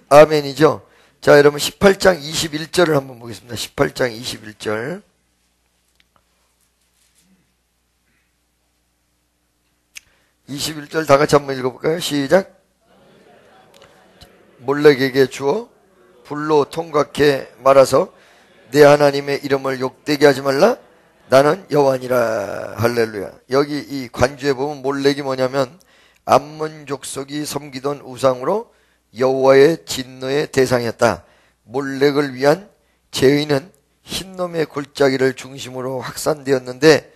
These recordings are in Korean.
아멘이죠. 자, 여러분 18장 21절을 한번 보겠습니다. 18장 21절. 다 같이 한번 읽어볼까요? 시작. 몰렉에게 주어 불로 통각해 말아서 내 하나님의 이름을 욕되게 하지 말라. 나는 여호와니라. 할렐루야. 여기 이 관주에 보면 몰렉이 뭐냐면 암몬 족속이 섬기던 우상으로 여호와의 진노의 대상이었다. 몰렉을 위한 죄의는 흰놈의 골짜기를 중심으로 확산되었는데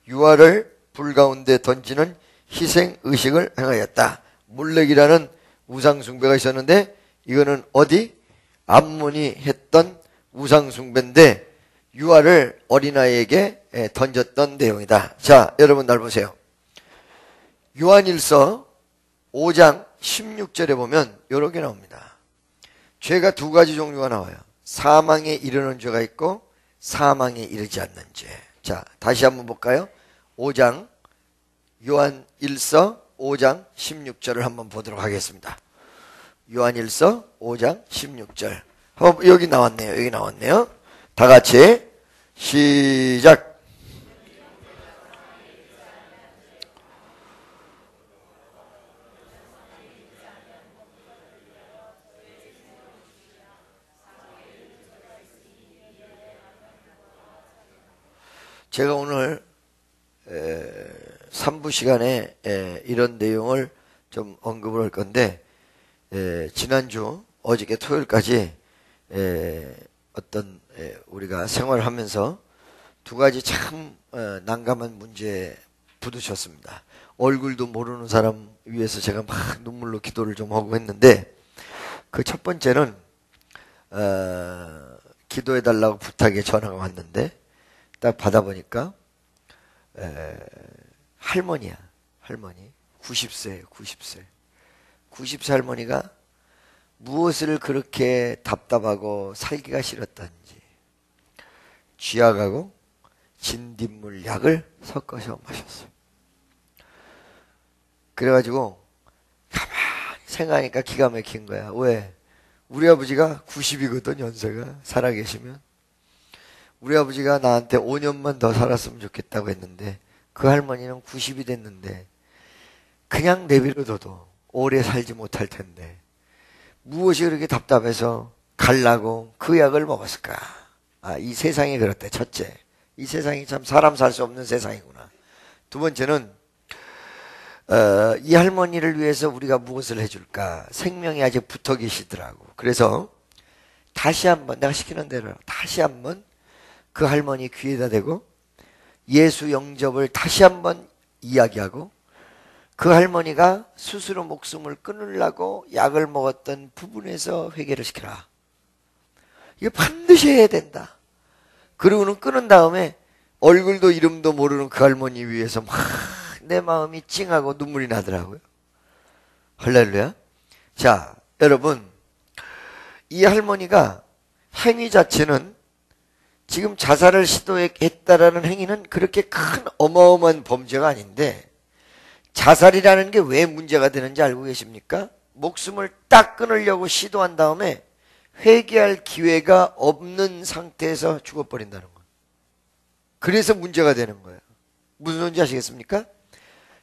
유아를 불 가운데 던지는 희생의식을 행하였다. 몰렉이라는 우상숭배가 있었는데 이거는 어디? 암몬이 했던 우상숭배인데 유아를 어린아이에게 던졌던 내용이다. 자, 여러분 날 보세요. 요한일서 5장 16절에 보면 이렇게 나옵니다. 죄가 두 가지 종류가 나와요. 사망에 이르는 죄가 있고 사망에 이르지 않는 죄. 자, 다시 한번 볼까요? 5장 요한일서 5장 16절을 한번 보도록 하겠습니다. 요한일서 5장 16절. 여기 나왔네요. 다 같이 시작. 제가 오늘 3부 시간에 이런 내용을 좀 언급을 할 건데 지난주 어저께 토요일까지 어떤 우리가 생활을 하면서 두 가지 참 난감한 문제에 부딪혔습니다. 얼굴도 모르는 사람 위해서 제가 막 눈물로 기도를 좀 하고 했는데 그 첫 번째는 기도해달라고 부탁에 전화가 왔는데 딱 받아보니까 할머니야. 할머니 90세예요. 90세 할머니가 무엇을 그렇게 답답하고 살기가 싫었던지 쥐약하고 진딧물 약을 섞어서 마셨어요. 그래가지고 가만히 생각하니까 기가 막힌 거야. 왜? 우리 아버지가 90이거든 연세가. 살아계시면 우리 아버지가 나한테 5년만 더 살았으면 좋겠다고 했는데 그 할머니는 90이 됐는데 그냥 내버려둬도 오래 살지 못할 텐데 무엇이 그렇게 답답해서 갈라고 그 약을 먹었을까? 이 세상이 그렇대. 첫째, 이 세상이 참 사람 살 수 없는 세상이구나. 두 번째는 이 할머니를 위해서 우리가 무엇을 해줄까? 생명이 아직 붙어 계시더라고. 그래서 다시 한번 내가 시키는 대로 다시 한번 그 할머니 귀에다 대고 예수 영접을 다시 한번 이야기하고 그 할머니가 스스로 목숨을 끊으려고 약을 먹었던 부분에서 회개를 시켜라. 이거 반드시 해야 된다. 그러고는 끊은 다음에 얼굴도 이름도 모르는 그 할머니 위해서 막 내 마음이 찡하고 눈물이 나더라고요. 할렐루야. 자, 여러분 이 할머니가 행위 자체는 지금 자살을 시도했다라는 행위는 그렇게 큰 어마어마한 범죄가 아닌데 자살이라는 게 왜 문제가 되는지 알고 계십니까? 목숨을 딱 끊으려고 시도한 다음에 회개할 기회가 없는 상태에서 죽어버린다는 거예요. 그래서 문제가 되는 거예요. 무슨 소리인지 아시겠습니까?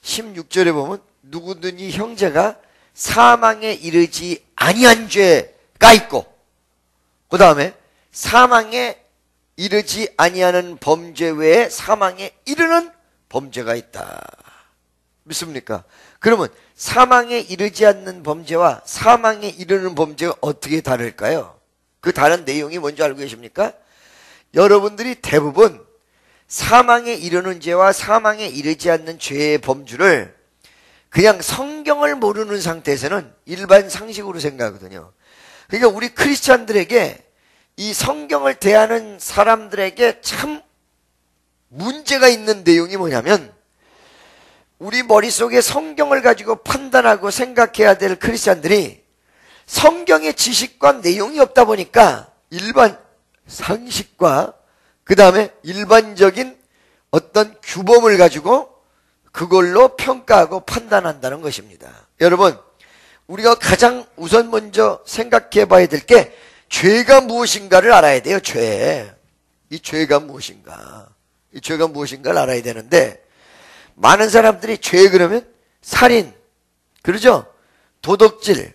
16절에 보면 누구든지 형제가 사망에 이르지 아니한 죄가 있고 그 다음에 사망에 이르지 아니하는 범죄 외에 사망에 이르는 범죄가 있다. 믿습니까? 그러면 사망에 이르지 않는 범죄와 사망에 이르는 범죄가 어떻게 다를까요? 그 다른 내용이 뭔지 알고 계십니까? 여러분들이 대부분 사망에 이르는 죄와 사망에 이르지 않는 죄의 범주를 그냥 성경을 모르는 상태에서는 일반 상식으로 생각하거든요. 그러니까 우리 크리스찬들에게 이 성경을 대하는 사람들에게 참 문제가 있는 내용이 뭐냐면 우리 머릿속에 성경을 가지고 판단하고 생각해야 될 크리스찬들이 성경의 지식과 내용이 없다 보니까 일반 상식과 그 다음에 일반적인 어떤 규범을 가지고 그걸로 평가하고 판단한다는 것입니다. 여러분, 우리가 가장 우선 먼저 생각해 봐야 될 게 죄가 무엇인가를 알아야 돼요. 죄. 이 죄가 무엇인가. 이 죄가 무엇인가를 알아야 되는데 많은 사람들이 죄 그러면 살인, 그러죠? 도둑질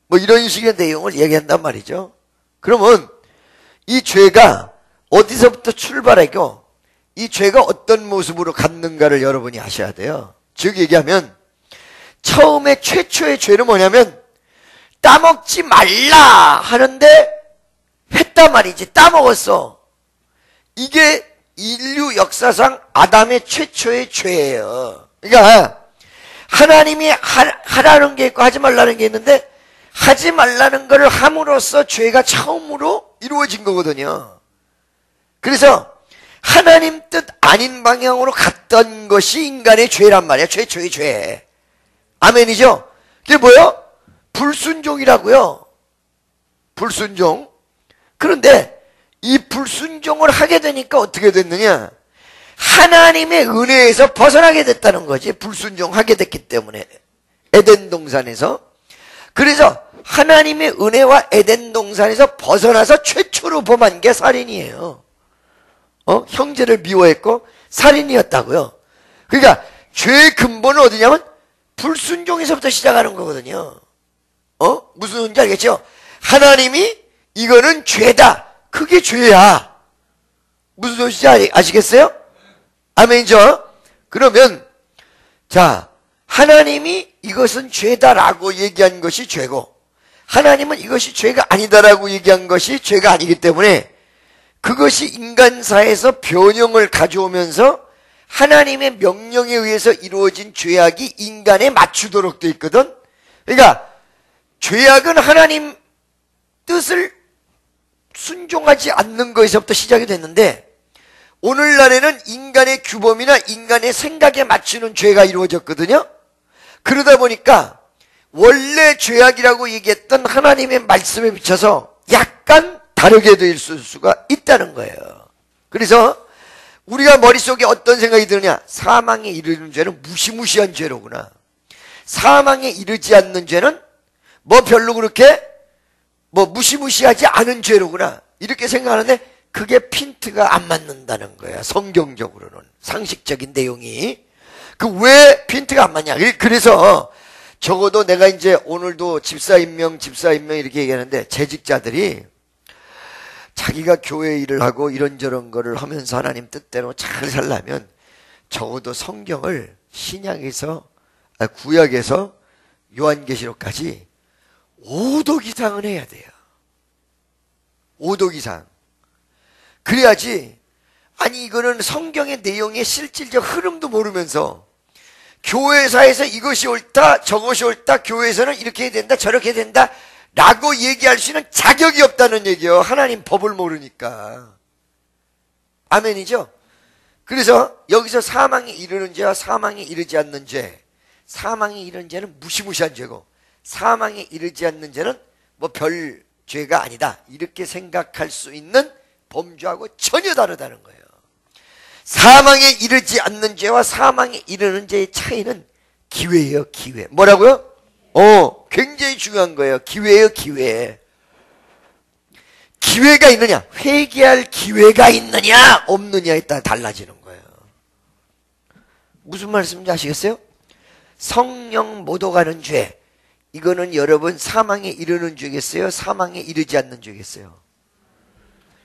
뭐 이런 식의 내용을 얘기한단 말이죠. 그러면 이 죄가 어디서부터 출발하고 이 죄가 어떤 모습으로 갔는가를 여러분이 아셔야 돼요. 즉 얘기하면 처음에 최초의 죄는 뭐냐면 따먹지 말라 하는데 했단 말이지. 따먹었어. 이게 인류 역사상 아담의 최초의 죄예요. 그러니까 하나님이 하라는 게 있고 하지 말라는 게 있는데 하지 말라는 것을 함으로써 죄가 처음으로 이루어진 거거든요. 그래서 하나님 뜻 아닌 방향으로 갔던 것이 인간의 죄란 말이야. 최초의 죄. 아멘이죠? 그게 뭐예요? 불순종이라고요. 불순종. 그런데 이 불순종을 하게 되니까 어떻게 됐느냐? 하나님의 은혜에서 벗어나게 됐다는 거지. 불순종하게 됐기 때문에. 에덴 동산에서. 그래서 하나님의 은혜와 에덴 동산에서 벗어나서 최초로 범한 게 살인이에요. 형제를 미워했고 살인이었다고요. 그러니까 죄의 근본은 어디냐면 불순종에서부터 시작하는 거거든요. 무슨 소리인지 알겠죠? 하나님이 이거는 죄다. 그게 죄야. 무슨 소리인지 아시겠어요? 아멘이죠? 그러면 자, 하나님이 이것은 죄다라고 얘기한 것이 죄고 하나님은 이것이 죄가 아니다라고 얘기한 것이 죄가 아니기 때문에 그것이 인간사에서 변형을 가져오면서 하나님의 명령에 의해서 이루어진 죄악이 인간에 맞추도록 돼 있거든. 그러니까 죄악은 하나님 뜻을 순종하지 않는 것에서부터 시작이 됐는데 오늘날에는 인간의 규범이나 인간의 생각에 맞추는 죄가 이루어졌거든요. 그러다 보니까 원래 죄악이라고 얘기했던 하나님의 말씀에 비춰서 약간 다르게 될 수가 있다는 거예요. 그래서 우리가 머릿속에 어떤 생각이 드느냐? 사망에 이르는 죄는 무시무시한 죄로구나. 사망에 이르지 않는 죄는 뭐 별로 그렇게 뭐 무시무시하지 않은 죄로구나. 이렇게 생각하는데 그게 핀트가 안 맞는다는 거야. 성경적으로는. 상식적인 내용이. 그 왜 핀트가 안 맞냐? 그래서 적어도 내가 이제 오늘도 집사 임명 이렇게 얘기하는데 재직자들이 자기가 교회 일을 하고 이런저런 거를 하면서 하나님 뜻대로 잘 살려면 적어도 성경을 구약에서 요한계시록까지 5독 이상은 해야 돼요. 5독 이상. 그래야지, 아니 이거는 성경의 내용의 실질적 흐름도 모르면서 교회사에서 이것이 옳다 저것이 옳다 교회에서는 이렇게 해야 된다 저렇게 해야 된다 라고 얘기할 수 있는 자격이 없다는 얘기예요. 하나님 법을 모르니까. 아멘이죠? 그래서 여기서 사망에 이르는 죄와 사망에 이르지 않는 죄, 사망에 이르는 죄는 무시무시한 죄고 사망에 이르지 않는 죄는 뭐 별 죄가 아니다 이렇게 생각할 수 있는 범죄하고 전혀 다르다는 거예요. 사망에 이르지 않는 죄와 사망에 이르는 죄의 차이는 기회예요. 기회. 뭐라고요? 굉장히 중요한 거예요. 기회예요. 기회. 기회가 있느냐, 회개할 기회가 있느냐 없느냐에 따라 달라지는 거예요. 무슨 말씀인지 아시겠어요? 성령 못 오가는 죄, 이거는 여러분 사망에 이르는 죄겠어요? 사망에 이르지 않는 죄겠어요?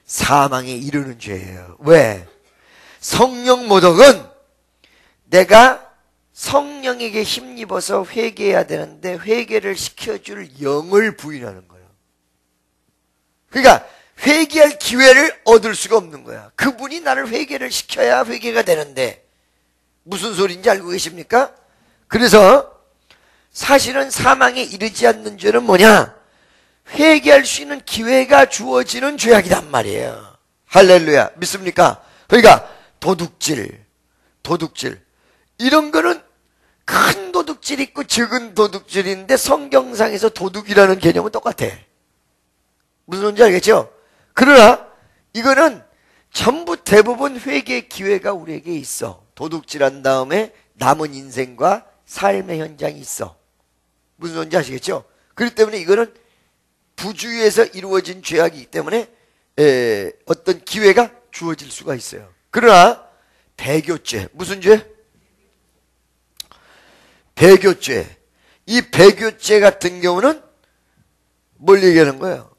사망에 이르는 죄예요. 왜? 성령 모독은 내가 성령에게 힘입어서 회개해야 되는데 회개를 시켜줄 영을 부인하는 거예요. 그러니까 회개할 기회를 얻을 수가 없는 거야. 그분이 나를 회개를 시켜야 회개가 되는데 무슨 소리인지 알고 계십니까? 그래서 사실은 사망에 이르지 않는 죄는 뭐냐? 회개할 수 있는 기회가 주어지는 죄악이란 말이에요. 할렐루야. 믿습니까? 그러니까 도둑질 이런 거는 큰 도둑질 있고 적은 도둑질인데 성경상에서 도둑이라는 개념은 똑같아. 무슨 말인지 알겠죠? 그러나 이거는 전부 대부분 회개의 기회가 우리에게 있어. 도둑질한 다음에 남은 인생과 삶의 현장이 있어. 무슨 소리인지 아시겠죠? 그렇기 때문에 이거는 부주의에서 이루어진 죄악이기 때문에 어떤 기회가 주어질 수가 있어요. 그러나 배교죄, 무슨 죄? 배교죄. 이 배교죄 같은 경우는 뭘 얘기하는 거예요?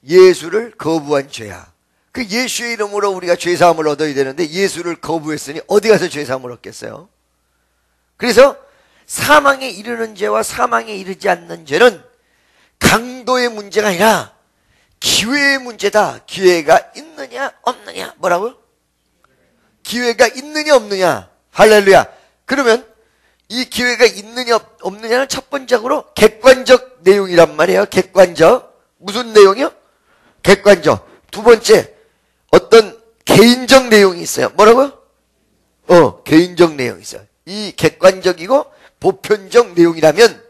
예수를 거부한 죄야. 그 예수의 이름으로 우리가 죄사함을 얻어야 되는데 예수를 거부했으니 어디 가서 죄사함을 얻겠어요? 그래서 사망에 이르는 죄와 사망에 이르지 않는 죄는 강도의 문제가 아니라 기회의 문제다. 기회가 있느냐 없느냐. 뭐라고요? 기회가 있느냐 없느냐. 할렐루야. 그러면 이 기회가 있느냐 없느냐는 첫 번째로 객관적 내용이란 말이에요. 객관적. 무슨 내용이요? 객관적. 두 번째 어떤 개인적 내용이 있어요. 뭐라고요? 개인적 내용이 있어요. 이 객관적이고 보편적 내용이라면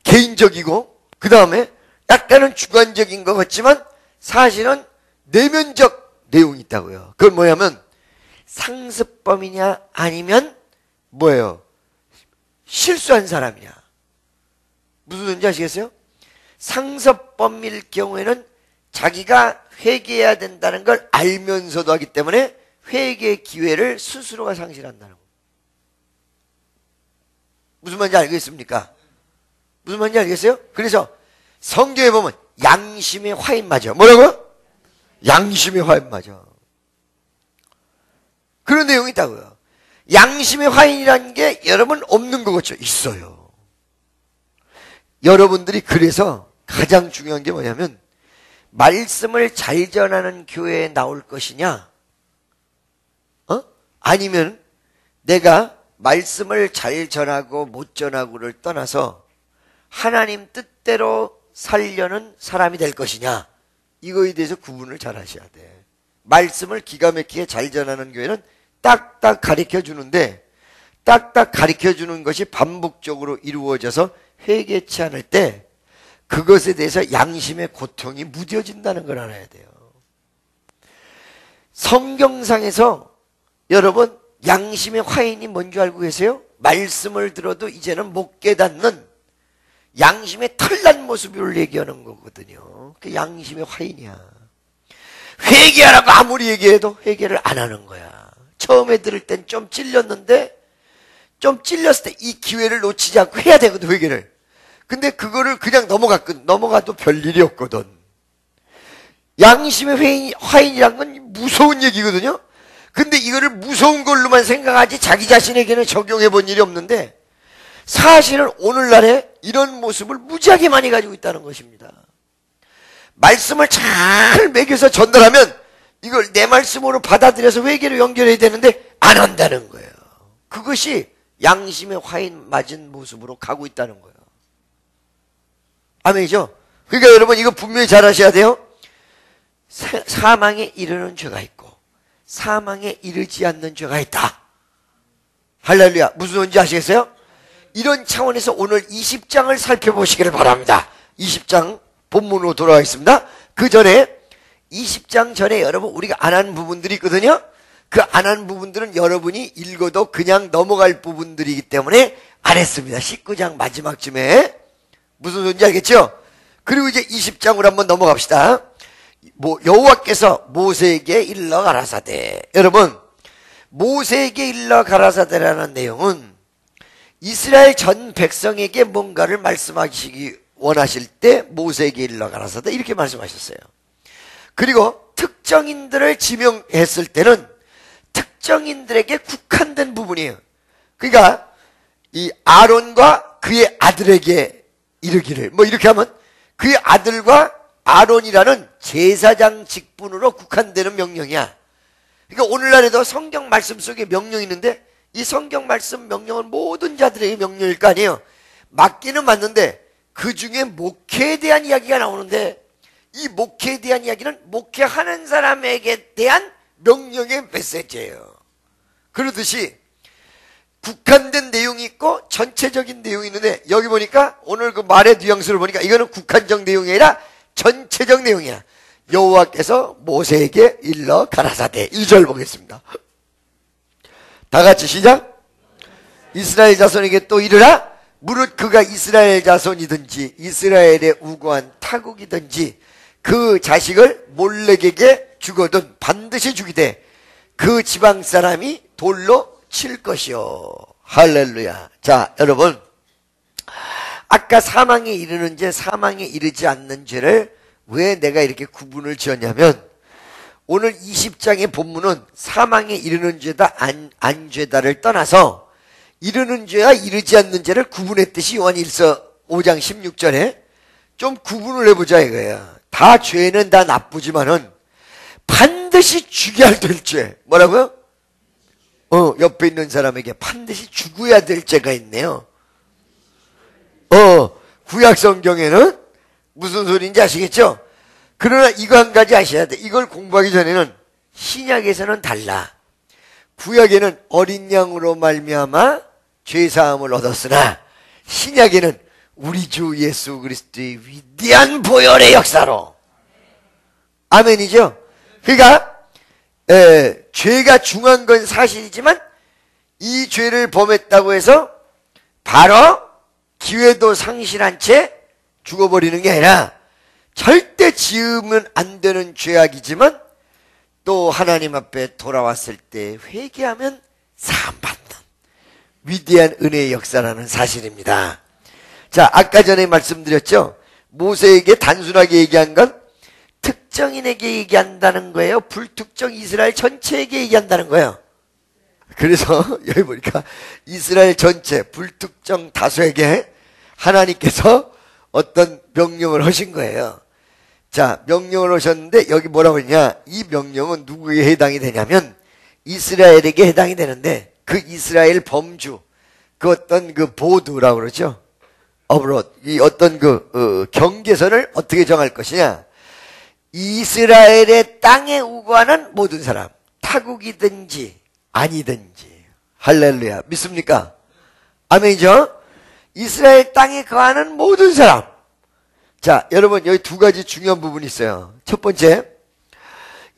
개인적이고 그 다음에 약간은 주관적인 것 같지만 사실은 내면적 내용이 있다고요. 그건 뭐냐면 상습범이냐 아니면 뭐예요? 실수한 사람이냐. 무슨 소리인지 아시겠어요? 상습범일 경우에는 자기가 회개해야 된다는 걸 알면서도 하기 때문에 회개의 기회를 스스로가 상실한다는 거예요. 무슨 말인지 알겠습니까? 무슨 말인지 알겠어요? 그래서 성경에 보면 양심의 화인 맞아. 뭐라고요? 양심의 화인 맞아. 그런 내용이 있다고요. 양심의 화인이라는 게 여러분 없는 것 같죠? 있어요. 여러분들이 그래서 가장 중요한 게 뭐냐면 말씀을 잘 전하는 교회에 나올 것이냐 아니면 내가 말씀을 잘 전하고 못 전하고를 떠나서 하나님 뜻대로 살려는 사람이 될 것이냐 이거에 대해서 구분을 잘 하셔야 돼. 말씀을 기가 막히게 잘 전하는 교회는 딱딱 가르쳐 주는데 딱딱 가르쳐 주는 것이 반복적으로 이루어져서 회개치 않을 때 그것에 대해서 양심의 고통이 무뎌진다는 걸 알아야 돼요. 성경상에서 여러분 양심의 화인이 뭔지 알고 계세요? 말씀을 들어도 이제는 못 깨닫는 양심의 털난 모습을 얘기하는 거거든요. 그 양심의 화인이야. 회개하라고 아무리 얘기해도 회개를 안 하는 거야. 처음에 들을 땐 좀 찔렸는데 좀 찔렸을 때 이 기회를 놓치지 않고 해야 되거든, 회개를. 근데 그거를 그냥 넘어가도 별일이 없거든. 양심의 화인이란 건 무서운 얘기거든요. 근데 이거를 무서운 걸로만 생각하지 자기 자신에게는 적용해 본 일이 없는데 사실은 오늘날에 이런 모습을 무지하게 많이 가지고 있다는 것입니다. 말씀을 잘 매겨서 전달하면 이걸 내 말씀으로 받아들여서 회개로 연결해야 되는데 안 한다는 거예요. 그것이 양심의 화인 맞은 모습으로 가고 있다는 거예요. 아멘이죠? 그러니까 여러분 이거 분명히 잘 아셔야 돼요. 사망에 이르는 죄가 있고 사망에 이르지 않는 죄가 있다. 할렐루야. 무슨 소리인지 아시겠어요? 이런 차원에서 오늘 20장을 살펴보시기를 바랍니다. 20장 본문으로 돌아가겠습니다. 그 전에 20장 전에 여러분 우리가 안 한 부분들이 있거든요. 그 안 한 부분들은 여러분이 읽어도 그냥 넘어갈 부분들이기 때문에 안 했습니다. 19장 마지막쯤에. 무슨 소리인지 알겠죠? 그리고 이제 20장으로 한번 넘어갑시다. 여호와께서 모세에게 일러 가라사대. 여러분 모세에게 일러 가라사대라는 내용은 이스라엘 전 백성에게 뭔가를 말씀하시기 원하실 때 모세에게 일러 가라사대 이렇게 말씀하셨어요. 그리고 특정인들을 지명했을 때는 특정인들에게 국한된 부분이에요. 그러니까 이 아론과 그의 아들에게 이르기를 이렇게 하면 그의 아들과 아론이라는 제사장 직분으로 국한되는 명령이야. 그러니까 오늘날에도 성경 말씀 속에 명령이 있는데 이 성경 말씀 명령은 모든 자들에게 명령일 거 아니에요. 맞기는 맞는데 그 중에 목회에 대한 이야기가 나오는데 이 목회에 대한 이야기는 목회하는 사람에게 대한 명령의 메시지예요. 그러듯이 국한된 내용이 있고 전체적인 내용이 있는데 여기 보니까 오늘 그 말의 뉘앙스를 보니까 이거는 국한적 내용이 아니라 전체적 내용이야. 여호와께서 모세에게 일러 가라사대. 1절 보겠습니다. 다 같이 시작. 이스라엘 자손에게 또 이르라. 무릇 그가 이스라엘 자손이든지 이스라엘에 우거한 타국이든지 그 자식을 몰렉에게 주거든 반드시 죽이되 그 지방 사람이 돌로 칠 것이요. 할렐루야. 자, 여러분, 아까 사망에 이르는 죄, 사망에 이르지 않는 죄를 왜 내가 이렇게 구분을 지었냐면, 오늘 20장의 본문은 사망에 이르는 죄다 안 죄다를 떠나서 이르는 죄와 이르지 않는 죄를 구분했듯이 요한일서 5장 16절에 좀 구분을 해보자 이거야. 다 죄는 다 나쁘지만은 반드시 죽여야 될 죄. 뭐라고요? 옆에 있는 사람에게 반드시 죽어야 될 죄가 있네요. 구약 성경에는 무슨 소리인지 아시겠죠? 그러나 이거 한 가지 아셔야 돼. 이걸 공부하기 전에는 신약에서는 달라. 구약에는 어린 양으로 말미암아 죄사함을 얻었으나 신약에는 우리 주 예수 그리스도의 위대한 보혈의 역사로. 아멘이죠? 그러니까 죄가 중한 건 사실이지만 이 죄를 범했다고 해서 바로 기회도 상실한 채 죽어버리는 게 아니라 절대 지으면 안 되는 죄악이지만 또 하나님 앞에 돌아왔을 때 회개하면 사함받는 위대한 은혜의 역사라는 사실입니다. 자, 아까 전에 말씀드렸죠. 모세에게 단순하게 얘기한 건 특정인에게 얘기한다는 거예요. 불특정 이스라엘 전체에게 얘기한다는 거예요. 그래서 여기 보니까 이스라엘 전체 불특정 다수에게 하나님께서 어떤 명령을 하신 거예요. 자, 명령을 하셨는데 여기 뭐라고 했냐? 이 명령은 누구에게 해당이 되냐면 이스라엘에게 해당이 되는데 그 이스라엘 범주, 그 어떤 그 보드라고 그러죠. 이 어떤 경계선을 어떻게 정할 것이냐? 이스라엘의 땅에 우거하는 모든 사람, 타국이든지 아니든지. 할렐루야. 믿습니까? 아멘이죠? 이스라엘 땅에 거하는 모든 사람. 자, 여러분, 여기 두 가지 중요한 부분이 있어요. 첫 번째,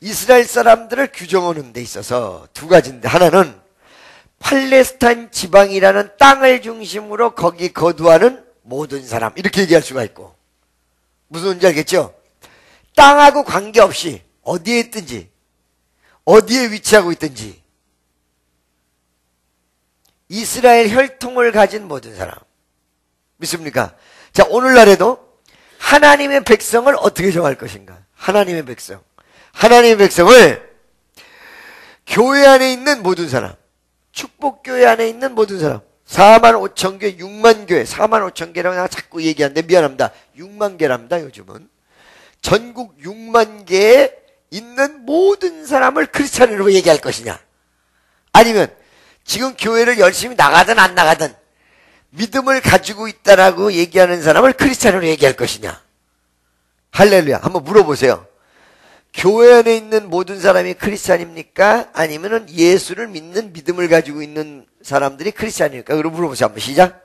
이스라엘 사람들을 규정하는 데 있어서 두 가지인데, 하나는 팔레스타인 지방이라는 땅을 중심으로 거기 거주하는 모든 사람, 이렇게 얘기할 수가 있고, 무슨 말인지 알겠죠? 땅하고 관계없이 어디에 있든지 어디에 위치하고 있든지 이스라엘 혈통을 가진 모든 사람. 믿습니까? 자, 오늘날에도 하나님의 백성을 어떻게 정할 것인가? 하나님의 백성. 하나님의 백성을 교회 안에 있는 모든 사람, 축복교회 안에 있는 모든 사람, 4만 5천 개, 6만 교회, 4만 5천 개라고 내가 자꾸 얘기하는데 미안합니다. 6만 개랍니다, 요즘은. 전국 6만 개에 있는 모든 사람을 크리스찬으로 얘기할 것이냐? 아니면 지금 교회를 열심히 나가든 안 나가든 믿음을 가지고 있다라고 얘기하는 사람을 크리스찬으로 얘기할 것이냐? 할렐루야. 한번 물어보세요. 교회 안에 있는 모든 사람이 크리스찬입니까? 아니면은 예수를 믿는 믿음을 가지고 있는 사람들이 크리스찬입니까? 그럼 물어보세요. 한번 시작.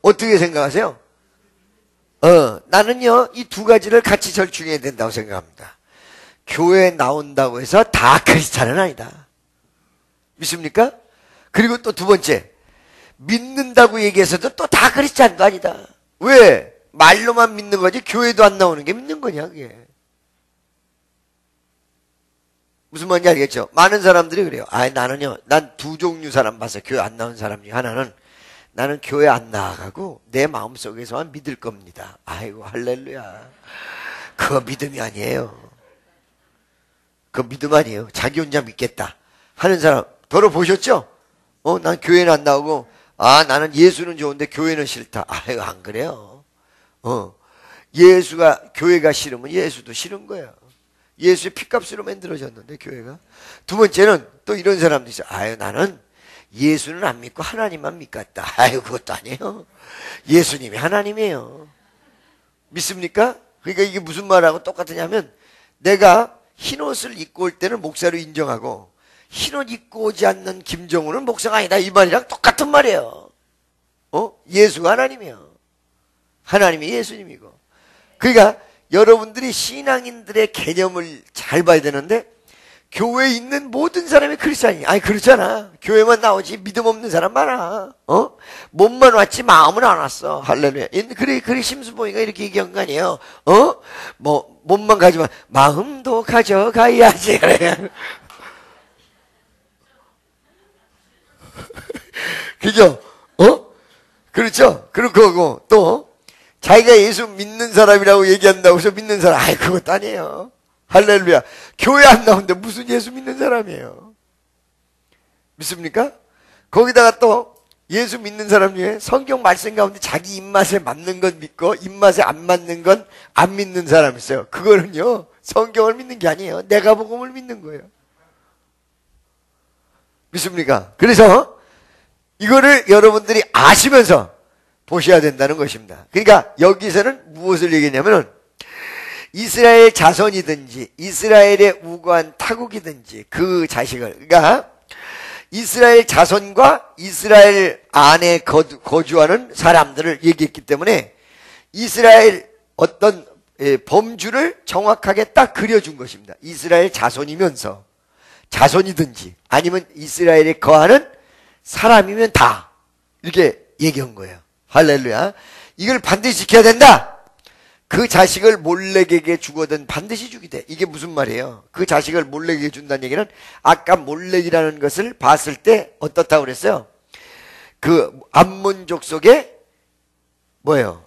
어떻게 생각하세요? 나는요, 이 두 가지를 같이 절충해야 된다고 생각합니다. 교회에 나온다고 해서 다 크리스찬은 아니다. 믿습니까? 그리고 또 두 번째, 믿는다고 얘기해서도 또 다 크리스찬도 아니다. 왜? 말로만 믿는 거지 교회도 안 나오는 게 믿는 거냐 그게. 무슨 말인지 알겠죠? 많은 사람들이 그래요. 나는요, 난 두 종류 사람 봤어. 교회 안 나온 사람 중에 하나는 나는 교회 안 나가고 내 마음속에서만 믿을 겁니다. 아이고 할렐루야. 그거 믿음이 아니에요. 그거 믿음 아니에요. 자기 혼자 믿겠다 하는 사람 들어보셨죠? 난 교회는 안 나오고 나는 예수는 좋은데 교회는 싫다. 아이고 안 그래요. 교회가 싫으면 예수도 싫은 거예요. 예수의 피값으로 만들어졌는데 교회가. 두 번째는 또 이런 사람도 있어요. 나는 예수는 안 믿고 하나님만 믿겠다. 아유, 그것도 아니에요. 예수님이 하나님이에요. 믿습니까? 그러니까 이게 무슨 말하고 똑같으냐면 내가 흰옷을 입고 올 때는 목사로 인정하고 흰옷 입고 오지 않는 김정우는 목사가 아니다. 이 말이랑 똑같은 말이에요. 예수가 하나님이에요. 하나님이 예수님이고. 그러니까 여러분들이 신앙인들의 개념을 잘 봐야 되는데 교회에 있는 모든 사람이 크리스찬이야. 아니 그렇잖아. 교회만 나오지 믿음 없는 사람 많아. 몸만 왔지 마음은 안 왔어. 할렐루야. 그래 심수봉이가 이렇게 얘기한 거 아니에요. 뭐 몸만 가지만 마음도 가져가야지. 그죠? 그렇죠? 그런 거고 또 자기가 예수 믿는 사람이라고 얘기한다고 해서 믿는 사람, 아이 그것도 아니에요. 할렐루야. 교회 안 나오는데 무슨 예수 믿는 사람이에요? 믿습니까? 거기다가 또 예수 믿는 사람 중에 성경 말씀 가운데 자기 입맛에 맞는 건 믿고 입맛에 안 맞는 건 안 믿는 사람 있어요. 그거는요 성경을 믿는 게 아니에요. 내가 복음을 믿는 거예요. 믿습니까? 그래서 이거를 여러분들이 아시면서 보셔야 된다는 것입니다. 그러니까 여기서는 무엇을 얘기했냐면은 이스라엘 자손이든지 이스라엘의 우고한 타국이든지 그 자식을, 그러니까 이스라엘 자손과 이스라엘 안에 거주하는 사람들을 얘기했기 때문에 이스라엘 어떤 범주를 정확하게 딱 그려준 것입니다. 이스라엘 자손이면서 자손이든지 아니면 이스라엘에 거하는 사람이면 다 이렇게 얘기한 거예요. 할렐루야. 이걸 반드시 지켜야 된다. 그 자식을 몰렉에게 주거든 반드시 주게 돼. 이게 무슨 말이에요? 그 자식을 몰렉에게 준다는 얘기는 아까 몰렉이라는 것을 봤을 때 어떻다고 그랬어요? 그 암몬족 속에 뭐예요?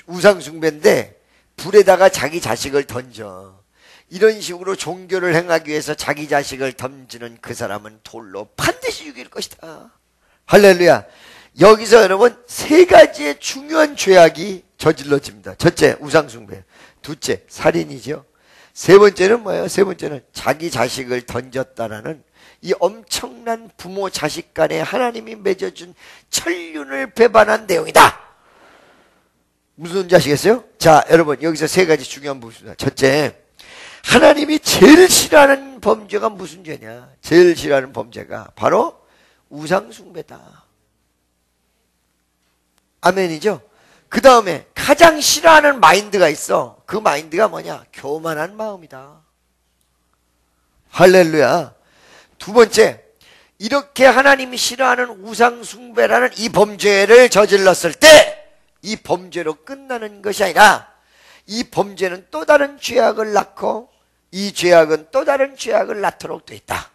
우상숭배인데 불에다가 자기 자식을 던져. 이런 식으로 종교를 행하기 위해서 자기 자식을 던지는 그 사람은 돌로 반드시 죽일 것이다. 할렐루야. 여기서 여러분 세 가지의 중요한 죄악이 저질러집니다. 첫째, 우상숭배. 둘째, 살인이죠. 세 번째는 뭐예요? 세 번째는 자기 자식을 던졌다라는 이 엄청난 부모 자식 간에 하나님이 맺어준 천륜을 배반한 내용이다. 무슨 지 아시겠어요? 자, 여러분 여기서 세 가지 중요한 부분입니다. 첫째, 하나님이 제일 싫어하는 범죄가 무슨 죄냐? 제일 싫어하는 범죄가 바로 우상숭배다. 아멘이죠? 그 다음에 가장 싫어하는 마인드가 있어. 그 마인드가 뭐냐? 교만한 마음이다. 할렐루야. 두 번째, 이렇게 하나님이 싫어하는 우상숭배라는 이 범죄를 저질렀을 때 이 범죄로 끝나는 것이 아니라 이 범죄는 또 다른 죄악을 낳고 이 죄악은 또 다른 죄악을 낳도록 되어 있다.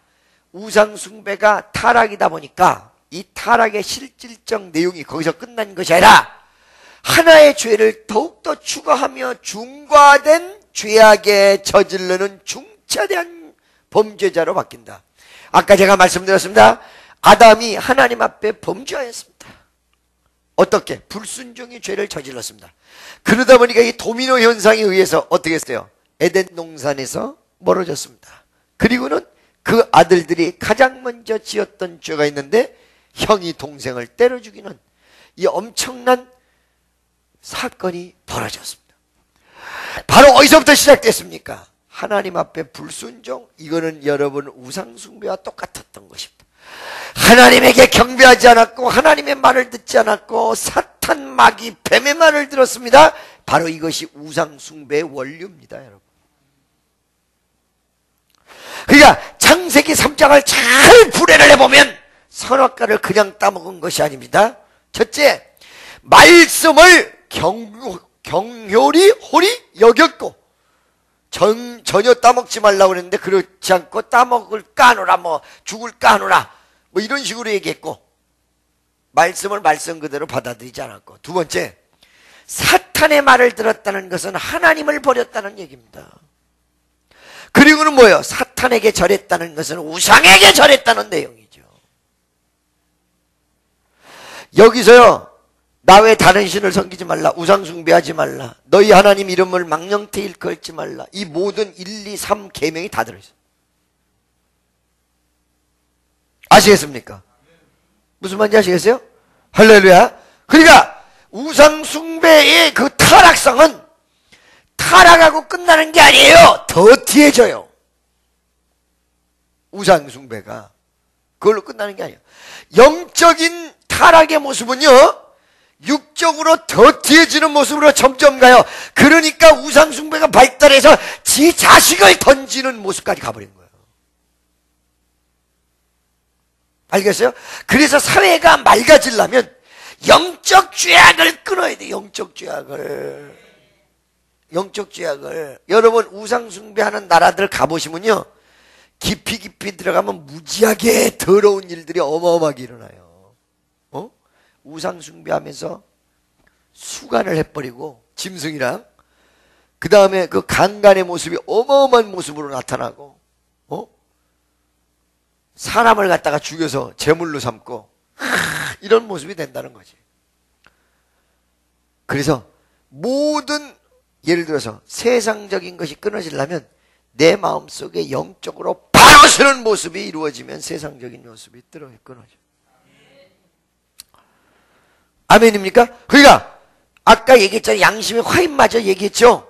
우상숭배가 타락이다 보니까 이 타락의 실질적 내용이 거기서 끝난 것이 아니라 하나의 죄를 더욱더 추가하며 중과된 죄악에 저지르는 중차대한 범죄자로 바뀐다. 아까 제가 말씀드렸습니다. 아담이 하나님 앞에 범죄하였습니다. 어떻게? 불순종의 죄를 저질렀습니다. 그러다 보니까 이 도미노 현상에 의해서 어떻게 했어요? 에덴 동산에서 멀어졌습니다. 그리고는 그 아들들이 가장 먼저 지었던 죄가 있는데 형이 동생을 때려 죽이는 이 엄청난 사건이 벌어졌습니다. 바로 어디서부터 시작됐습니까? 하나님 앞에 불순종. 이거는 여러분 우상숭배와 똑같았던 것입니다. 하나님에게 경배하지 않았고 하나님의 말을 듣지 않았고 사탄 마귀 뱀의 말을 들었습니다. 바로 이것이 우상숭배의 원료입니다, 여러분. 그러니까 창세기 3장을 잘 분해를 해보면 선악과를 그냥 따먹은 것이 아닙니다. 첫째, 말씀을 경홀히 여겼고 전혀 따먹지 말라고 그랬는데 그렇지 않고 따먹을 까노라, 뭐 죽을 까노라, 뭐 이런 식으로 얘기했고 말씀을 말씀 그대로 받아들이지 않았고, 두 번째, 사탄의 말을 들었다는 것은 하나님을 버렸다는 얘기입니다. 그리고는 뭐예요? 사탄에게 절했다는 것은 우상에게 절했다는 내용이죠. 여기서요, 나 외 다른 신을 섬기지 말라, 우상숭배하지 말라, 너희 하나님 이름을 망령태 일컬지 말라, 이 모든 1, 2, 3 계명이 다 들어있어요. 아시겠습니까? 무슨 말인지 아시겠어요? 할렐루야. 그러니까 우상숭배의 그 타락성은 타락하고 끝나는 게 아니에요. 더 뒤해져요. 우상숭배가 그걸로 끝나는 게 아니에요. 영적인 타락의 모습은요, 육적으로 더 뒤해지는 모습으로 점점 가요. 그러니까 우상숭배가 발달해서 지 자식을 던지는 모습까지 가버린 거예요. 알겠어요? 그래서 사회가 맑아지려면 영적 죄악을 끊어야 돼. 영적 죄악을. 여러분 우상 숭배하는 나라들 가보시면요, 깊이 들어가면 무지하게 더러운 일들이 어마어마하게 일어나요. 우상 숭배하면서 수간을 해버리고 짐승이랑, 그 다음에 그 강간의 모습이 어마어마한 모습으로 나타나고, 사람을 갖다가 죽여서 제물로 삼고, 이런 모습이 된다는 거지. 그래서 모든, 예를 들어서 세상적인 것이 끊어지려면 내 마음속에 영적으로 바로 서는 모습이 이루어지면 세상적인 모습이 끊어져. 아멘입니까? 그러니까 아까 얘기했잖아요. 양심의 화인마저 얘기했죠.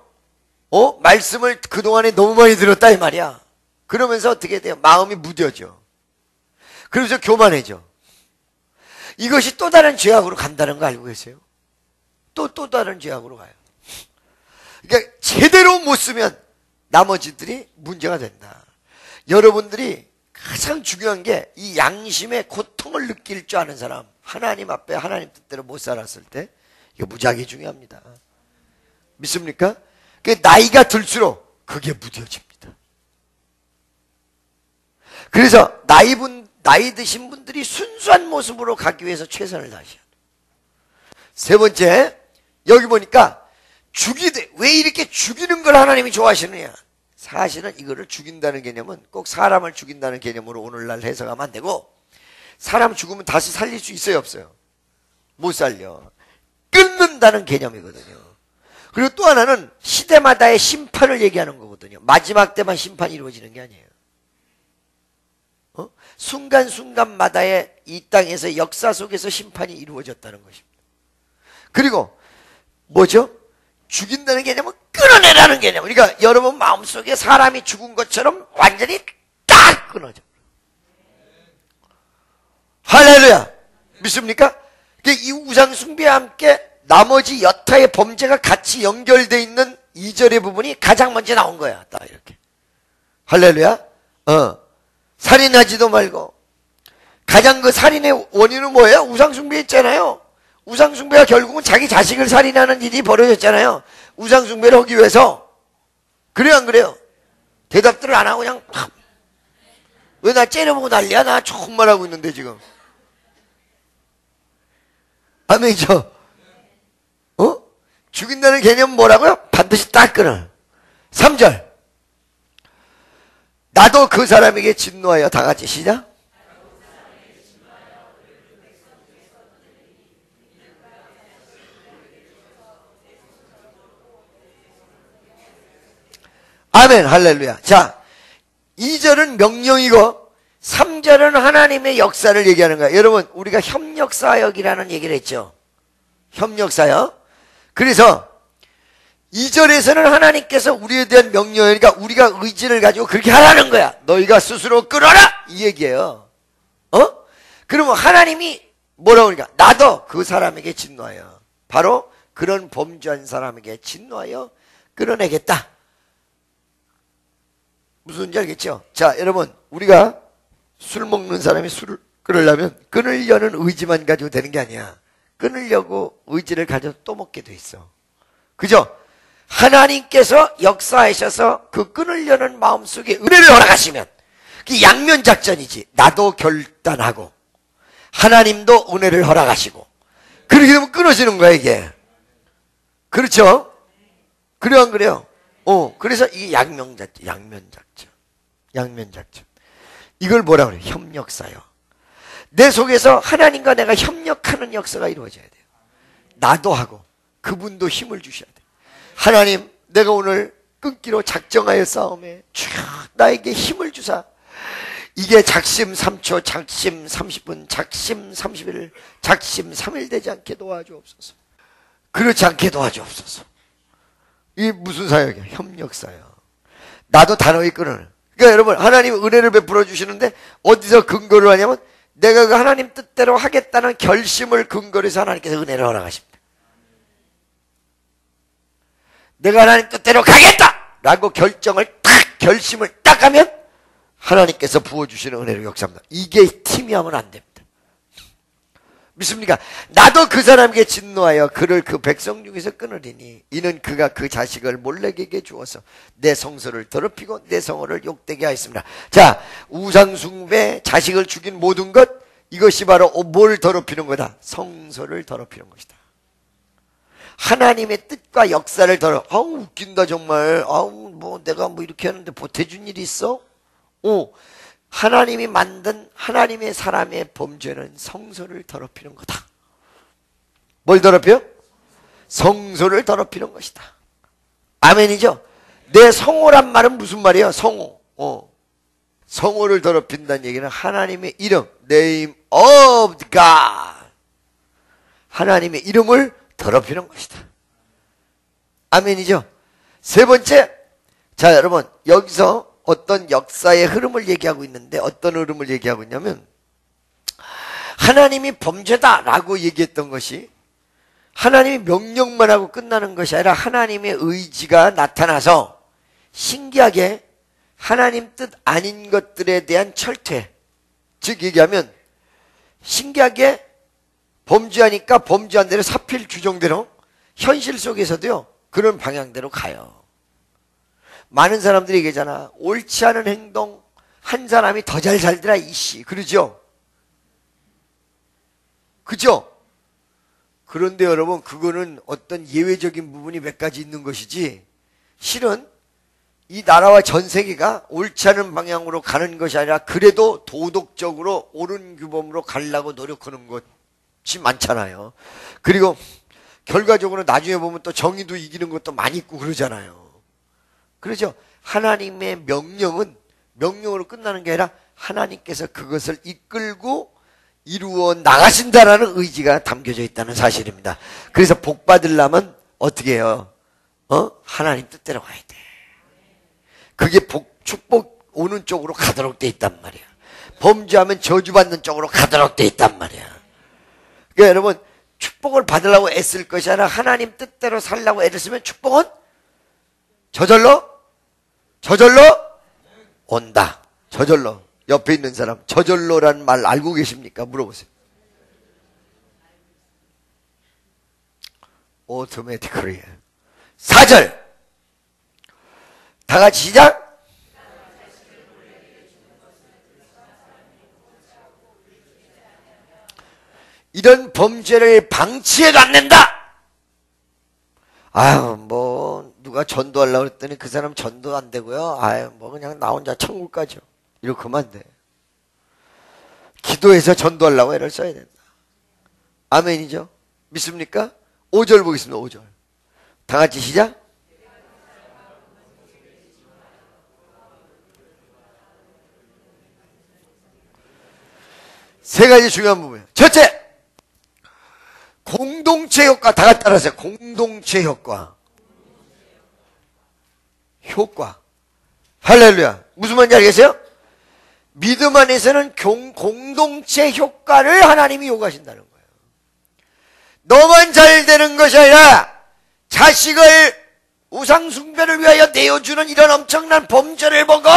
말씀을 그동안에 너무 많이 들었다 이 말이야. 그러면서 어떻게 돼요? 마음이 무뎌져. 그러면서 교만해져. 이것이 또 다른 죄악으로 간다는 거 알고 계세요? 또 다른 죄악으로 가요. 그러니까 제대로 못 쓰면 나머지들이 문제가 된다. 여러분들이 가장 중요한 게 이 양심의 고통을 느낄 줄 아는 사람, 하나님 앞에 하나님 뜻대로 못 살았을 때 이거 무지하게 중요합니다. 믿습니까? 나이가 들수록 그게 무뎌집니다. 그래서 나이 드신 분들이 순수한 모습으로 가기 위해서 최선을 다하셔야 돼요. 세 번째, 여기 보니까 왜 이렇게 죽이는 걸 하나님이 좋아하시느냐? 사실은 이거를 죽인다는 개념은 꼭 사람을 죽인다는 개념으로 오늘날 해석하면 안 되고, 사람 죽으면 다시 살릴 수 있어요, 없어요? 못 살려. 끊는다는 개념이거든요. 그리고 또 하나는 시대마다의 심판을 얘기하는 거거든요. 마지막 때만 심판이 이루어지는 게 아니에요. 순간순간마다의 이 땅에서 역사 속에서 심판이 이루어졌다는 것입니다. 그리고 뭐죠? 죽인다는 개념은 끊어내라는 개념. 그러니까 여러분 마음속에 사람이 죽은 것처럼 완전히 딱 끊어져. 할렐루야. 믿습니까? 이 우상 숭배와 함께 나머지 여타의 범죄가 같이 연결되어 있는 2절의 부분이 가장 먼저 나온 거야. 딱 이렇게. 할렐루야. 살인하지도 말고. 가장 그 살인의 원인은 뭐예요? 우상 숭배했잖아요. 우상 숭배가 결국은 자기 자식을 살인하는 일이 벌어졌잖아요. 우상 숭배를 하기 위해서. 그래요, 안 그래요? 대답들을 안 하고 그냥 왜 나 째려보고 난리야? 나 정말 하고 있는데 지금. 아멘이죠? 죽인다는 개념은 뭐라고요? 반드시 딱 끊어. 3절. 나도 그 사람에게 진노하여 다 같이 시작. 아멘, 할렐루야. 자, 2절은 명령이고 3절은 하나님의 역사를 얘기하는 거야. 여러분, 우리가 협력사역이라는 얘기를 했죠. 협력사역. 그래서 2절에서는 하나님께서 우리에 대한 명령이니까 우리가 의지를 가지고 그렇게 하라는 거야. 너희가 스스로 끊어라! 이 얘기예요. 그러면 하나님이 뭐라고 그러니까 나도 그 사람에게 진노하여, 바로 그런 범죄한 사람에게 진노하여 끊어내겠다. 무슨지 알겠죠? 자, 여러분, 우리가 술 먹는 사람이 술을 끊으려면 끊으려는 의지만 가지고 되는 게 아니야. 끊으려고 의지를 가져서 또 먹게 돼 있어. 그죠? 하나님께서 역사하셔서 그 끊으려는 마음속에 은혜를 허락하시면 그게 양면 작전이지. 나도 결단하고 하나님도 은혜를 허락하시고 그렇게 되면 끊어지는 거야, 이게. 그렇죠? 그래요, 안 그래요? 그래서 이게 양면 작전. 이걸 뭐라 그래요? 협력사요. 내 속에서 하나님과 내가 협력하는 역사가 이루어져야 돼요. 나도 하고 그분도 힘을 주셔야 돼요. 하나님, 내가 오늘 끊기로 작정하여 싸움에 나에게 힘을 주사. 이게 작심 3초, 작심 30분, 작심 30일, 작심 3일 되지 않게 도와주옵소서. 그렇지 않게 도와주옵소서. 이게 무슨 사역이야? 협력사역. 나도 단호히 끊어요. 그러니까 여러분, 하나님 은혜를 베풀어 주시는데 어디서 근거를 하냐면 내가 그 하나님 뜻대로 하겠다는 결심을 근거로 해서 하나님께서 은혜를 허락하십니다. 내가 하나님 뜻대로 가겠다! 라고 결심을 딱 하면 하나님께서 부어주시는 은혜로 역사합니다. 이게 팀이 하면 안 됩니다. 믿습니까? 나도 그 사람에게 진노하여 그를 그 백성 중에서 끊으리니 이는 그가 그 자식을 몰렉에게 주어서 내 성소를 더럽히고 내 성호를 욕되게 하였습니다. 자, 우상숭배, 자식을 죽인 모든 것, 이것이 바로 뭘 더럽히는 거다? 성소를 더럽히는 것이다. 하나님의 뜻과 역사를 아우 웃긴다 정말. 아우 뭐 내가 뭐 이렇게 하는데 보태준 일이 있어? 하나님이 만든 하나님의 사람의 범죄는 성소를 더럽히는 거다. 뭘 더럽혀? 성소를 더럽히는 것이다. 아멘이죠? 내 성호란 말은 무슨 말이에요? 성호. 성호를 더럽힌다는 얘기는 하나님의 이름, name of God. 하나님의 이름을 더럽히는 것이다. 아멘이죠? 세 번째, 자 여러분 여기서 어떤 역사의 흐름을 얘기하고 있는데 어떤 흐름을 얘기하고 있냐면 하나님이 범죄다라고 얘기했던 것이 하나님이 명령만 하고 끝나는 것이 아니라 하나님의 의지가 나타나서 신기하게 하나님 뜻 아닌 것들에 대한 철퇴, 즉 얘기하면 신기하게 범죄하니까 범죄한 대로 사필 규정대로 현실 속에서도요 그런 방향대로 가요. 많은 사람들이 얘기하잖아. 옳지 않은 행동 한 사람이 더 잘 살더라 이씨. 그러죠? 그죠? 그런데 여러분 그거는 어떤 예외적인 부분이 몇 가지 있는 것이지 실은 이 나라와 전 세계가 옳지 않은 방향으로 가는 것이 아니라 그래도 도덕적으로 옳은 규범으로 가려고 노력하는 것이 많잖아요. 그리고 결과적으로 나중에 보면 또 정의도 이기는 것도 많이 있고 그러잖아요. 그렇죠? 하나님의 명령은 명령으로 끝나는 게 아니라 하나님께서 그것을 이끌고 이루어 나가신다라는 의지가 담겨져 있다는 사실입니다. 그래서 복 받으려면 어떻게 해요? 하나님 뜻대로 가야 돼. 그게 축복 오는 쪽으로 가도록 돼 있단 말이야. 범죄하면 저주받는 쪽으로 가도록 돼 있단 말이야. 그러니까 여러분 축복을 받으려고 애쓸 것이 아니라 하나님 뜻대로 살려고 애를 쓰면 축복은 저절로 온다. 저절로. 옆에 있는 사람 저절로라는 말 알고 계십니까? 물어보세요. automatically. 4절 다 같이 시작. 이런 범죄를 방치해도 안 된다. 아유 뭐 누가 전도하려고 했더니 그 사람 전도 안 되고요. 아유 뭐 그냥 나 혼자 천국 가죠. 이렇게 하면 안 돼. 기도해서 전도하려고 애를 써야 된다. 아멘이죠? 믿습니까? 5절 보겠습니다. 5절 다 같이 시작. 세 가지 중요한 부분이에요. 첫째, 공동체 효과. 다 같이 따라하세요. 공동체 효과. 할렐루야. 무슨 말인지 알겠어요? 믿음 안에서는 공동체 효과를 하나님이 요구하신다는 거예요. 너만 잘 되는 것이 아니라 자식을 우상숭배를 위하여 내어주는 이런 엄청난 범죄를 보고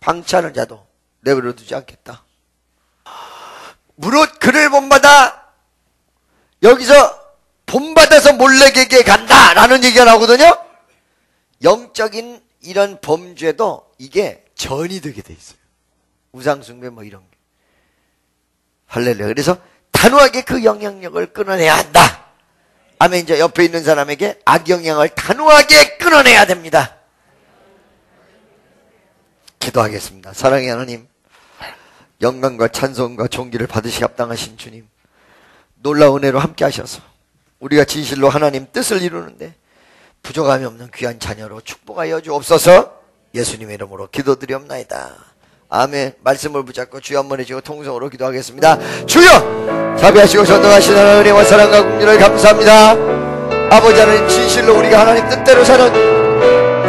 방치하는 자도 내버려두지 않겠다. 무릇 그를 본받아 여기서 본받아서 몰렉에게 간다라는 얘기가 나오거든요. 영적인 이런 범죄도 이게 전이 되게 돼 있어요. 우상숭배 뭐 이런 게. 할렐루야. 그래서 단호하게 그 영향력을 끊어내야 한다. 아멘. 이제 옆에 있는 사람에게 악영향을 단호하게 끊어내야 됩니다. 기도하겠습니다. 사랑의 하나님, 영광과 찬송과 존귀를 받으시 합당하신 주님, 놀라운 은혜로 함께 하셔서 우리가 진실로 하나님 뜻을 이루는데 부족함이 없는 귀한 자녀로 축복하여 주옵소서. 예수님의 이름으로 기도드리옵나이다. 아멘. 말씀을 붙잡고 주여 한번 해주고 통성으로 기도하겠습니다. 주여 자비하시고 전능하신 하나님 은혜와 사랑과 긍휼을 감사합니다. 아버지 하나님, 진실로 우리가 하나님 뜻대로 사는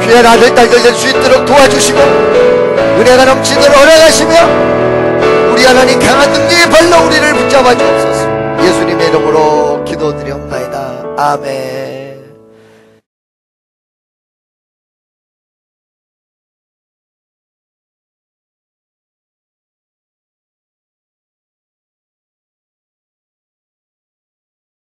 귀한 아들 딸들 될 수 있도록 도와주시고 은혜가 넘치도록 허락하시며 우리 하나님 강한 능력의 발로 우리를 붙잡아 주옵소서. 예수님의 이름으로 기도드리옵나이다. 아멘.